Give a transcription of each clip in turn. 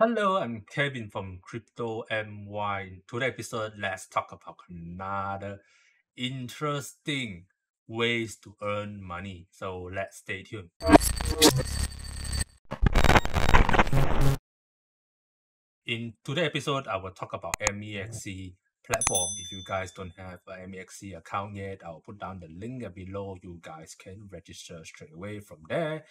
Hello, I'm Kevin from Crypto MY. In today's episode, let's talk about another interesting ways to earn money. So let's stay tuned. In today's episode, I will talk about MEXC platform. If you guys don't have an MEXC account yet, I'll put down the link below. You guys can register straight away from there.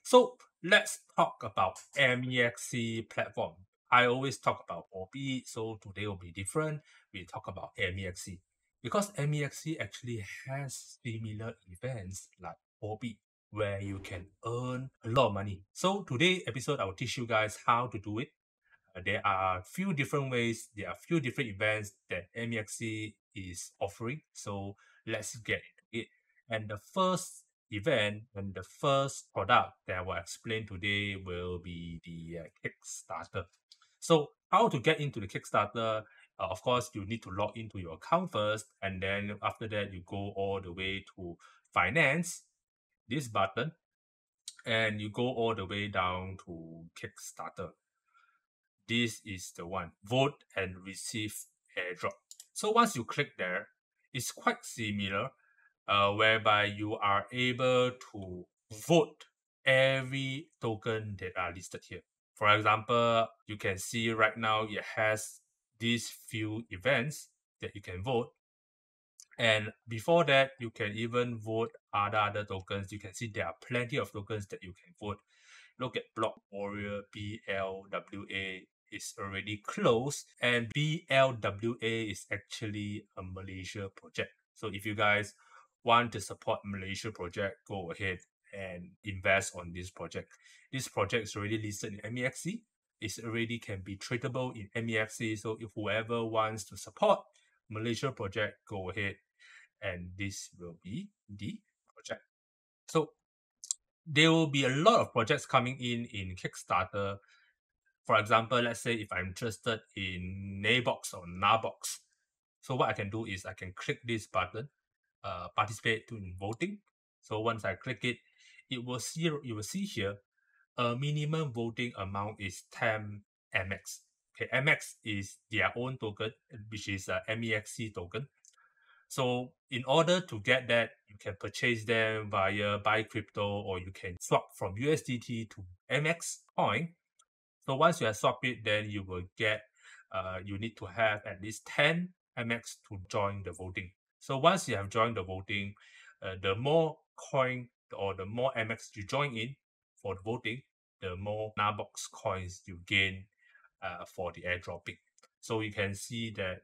So let's talk about MEXC platform. I always talk about OP, so today will be different. We talk about MEXC because MEXC actually has similar events like OP where you can earn a lot of money. So today episode, I will teach you guys how to do it. There are a few different ways, there are a few different events that MEXC is offering. So let's get into it. And the first event and the first product that I will explain today will be the Kickstarter. So how to get into the Kickstarter? Of course, you need to log into your account first, and then after that, you go all the way to finance, this button, and you go all the way down to Kickstarter. This is the one, vote and receive airdrop. So once you click there, it's quite similar, whereby you are able to vote every token that are listed here. For example, you can see right now it has these few events that you can vote. And before that, you can even vote other tokens. You can see there are plenty of tokens that you can vote. Look at Block Warrior BLWA is already closed, and BLWA is actually a Malaysia project. So if you guys want to support Malaysia project, go ahead and invest on this project. This project is already listed in MEXC. It already can be tradable in MEXC. So if whoever wants to support Malaysia project, go ahead, and this will be the project. So there will be a lot of projects coming in Kickstarter. For example, let's say if I'm interested in Naybox or Narbox. So what I can do is I can click this button, participate in voting. So once I click it, you will see here a minimum voting amount is 10 MX. Okay, MX is their own token, which is a MEXC token. So in order to get that, you can purchase them via buy crypto, or you can swap from USDT to MX coin. So once you have swapped it, then you will get, you need to have at least 10 MX to join the voting. So once you have joined the voting, the more coin or the more MX you join in for the voting, the more Narbox coins you gain for the airdropping. So you can see that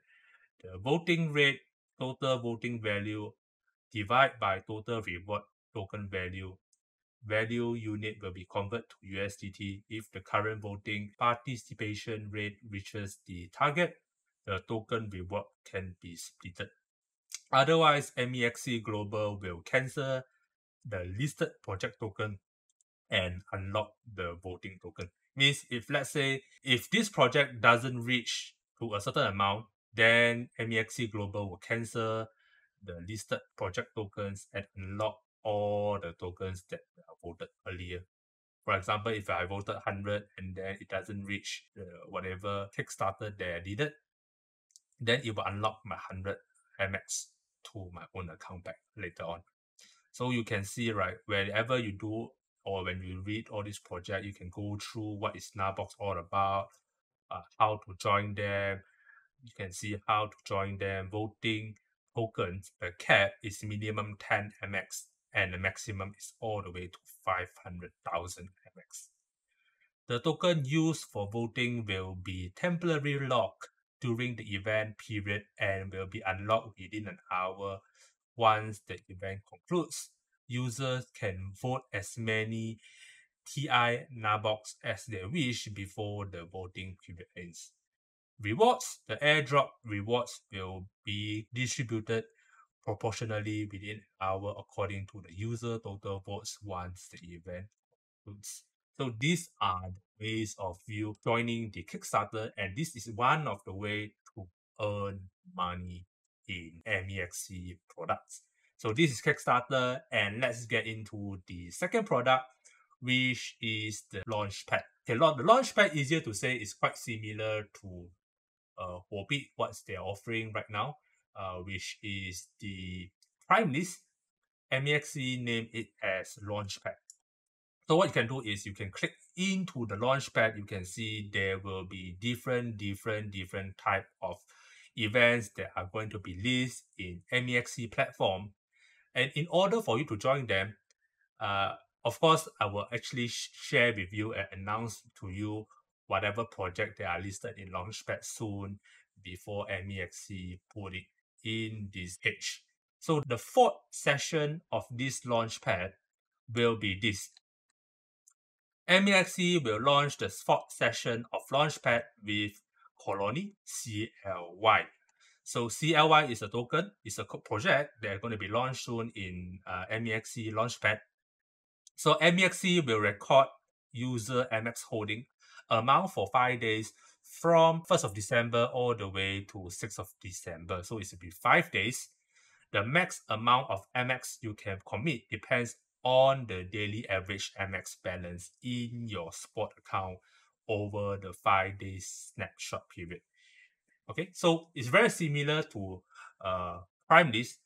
the voting rate, total voting value, divided by total reward token value unit will be converted to USDT. If the current voting participation rate reaches the target, the token reward can be split. Otherwise, MEXC Global will cancel the listed project token and unlock the voting token. Means if, let's say, if this project doesn't reach to a certain amount, then MEXC Global will cancel the listed project tokens and unlock all the tokens that are voted earlier. For example, if I voted 100 and then it doesn't reach whatever Kickstarter that I needed, then it will unlock my 100 MX to my own account back later on. So you can see, right, whenever you do or when you read all this project, you can go through what is Narbox all about, how to join them. You can see how to join them. Voting tokens, the cap is minimum 10 MX and the maximum is all the way to 500,000 MX. The token used for voting will be temporarily locked during the event period and will be unlocked within an hour. Once the event concludes, users can vote as many TI Narbox as they wish before the voting period ends. Rewards, the airdrop rewards will be distributed proportionally within an hour according to the user total votes once the event concludes. So these are the ways of you joining the Kickstarter, and this is one of the way to earn money in MEXC products. So this is Kickstarter, and let's get into the second product, which is the Launchpad. Okay, the Launchpad, easier to say, is quite similar to Huobi, what they're offering right now, which is the Prime List. MEXC named it as Launchpad. So what you can do is you can click into the Launchpad. You can see there will be different type of events that are going to be listed in MEXC platform. And in order for you to join them, of course, I will actually share with you and announce to you whatever project that are listed in Launchpad soon before MEXC put it in this page. So the fourth session of this Launchpad will be this. MEXC will launch the fourth session of Launchpad with Colony CLY. So CLY is a token, it's a project that are going to be launched soon in MEXC Launchpad. So MEXC will record user MX holding amount for 5 days from 1st of December all the way to 6th of December. So it will be 5 days. The max amount of MX you can commit depends on the daily average MX balance in your spot account over the 5 days snapshot period. Okay, so it's very similar to Prime List,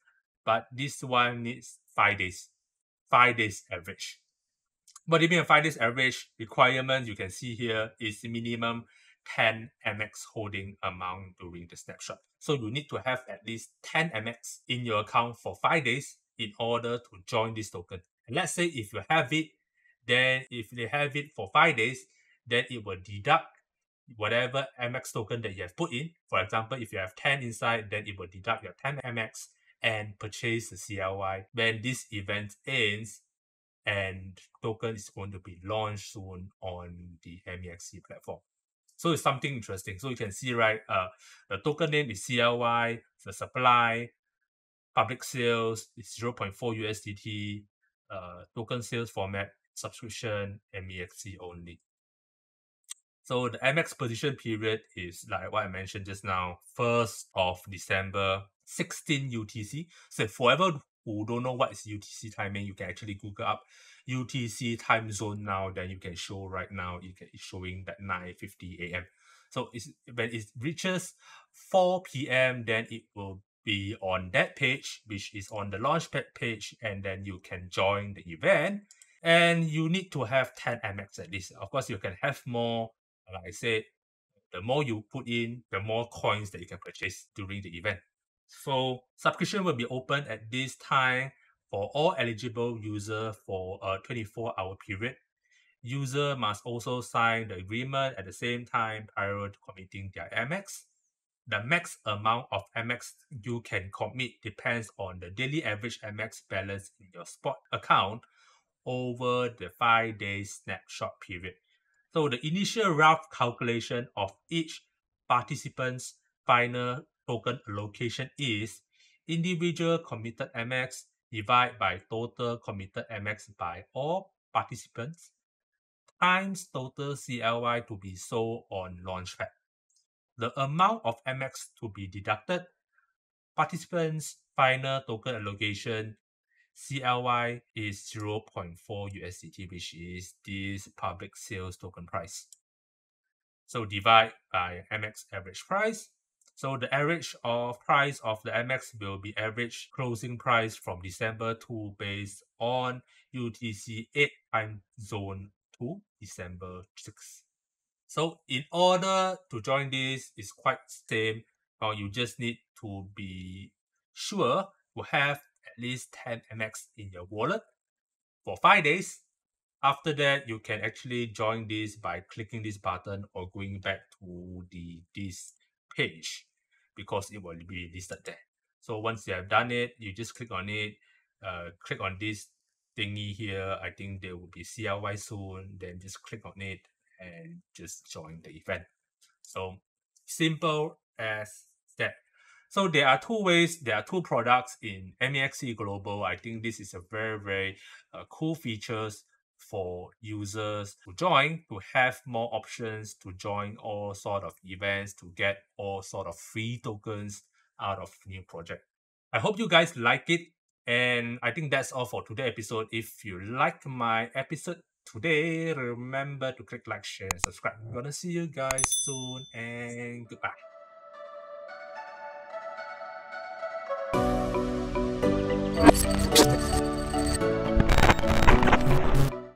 but this one needs 5 days. 5 days average. What do you mean a 5 days average requirement? You can see here is minimum 10 MX holding amount during the snapshot. So you need to have at least 10 MX in your account for 5 days in order to join this token. And let's say if you have it, then if they have it for 5 days, then it will deduct whatever MX token that you have put in. For example, if you have 10 inside, then it will deduct your 10 MX and purchase the CLY. When this event ends, and token is going to be launched soon on the MEXC platform. So it's something interesting. So you can see, right, the token name is CLY, the supply, public sales is 0.4 USDT, token sales format, subscription, MEXC only. So the MX position period is like what I mentioned just now, 1st of December, 16 UTC. So for whoever who don't know what is UTC timing, you can actually Google up UTC time zone now. Then you can show right now, it's showing that 9:50 AM. So when it reaches 4 PM, then it will be on that page, which is on the Launchpad page, and then you can join the event. And you need to have 10 MX at least. Of course, you can have more. Like I said, the more you put in, the more coins that you can purchase during the event. So subscription will be open at this time for all eligible users for a 24-hour period. User must also sign the agreement at the same time prior to committing their MX. The max amount of MX you can commit depends on the daily average MX balance in your spot account over the 5 days snapshot period. So the initial rough calculation of each participant's final token allocation is individual committed MX divided by total committed MX by all participants times total CLY to be sold on Launchpad. The amount of MX to be deducted, participants' final token allocation CLY is 0.4 USDT, which is this public sales token price. So divide by MX average price. So the average of price of the MX will be average closing price from December 2 based on UTC 8 time zone to December 6. So in order to join this, it's quite same. You just need to be sure to have at least 10 MX in your wallet for 5 days. After that, you can actually join this by clicking this button or going back to this page because it will be listed there. So once you have done it, you just click on it, click on this thingy here. I think there will be CLY soon. Then just click on it and just join the event. So simple as that. So there are two ways, there are two products in MEXC Global. I think this is a very cool features for users to join, to have more options to join all sort of events, to get all sort of free tokens out of new project. I hope you guys like it. And I think that's all for today's episode. If you like my episode, today. Remember to click like, share, and subscribe. Gonna see you guys soon, and goodbye.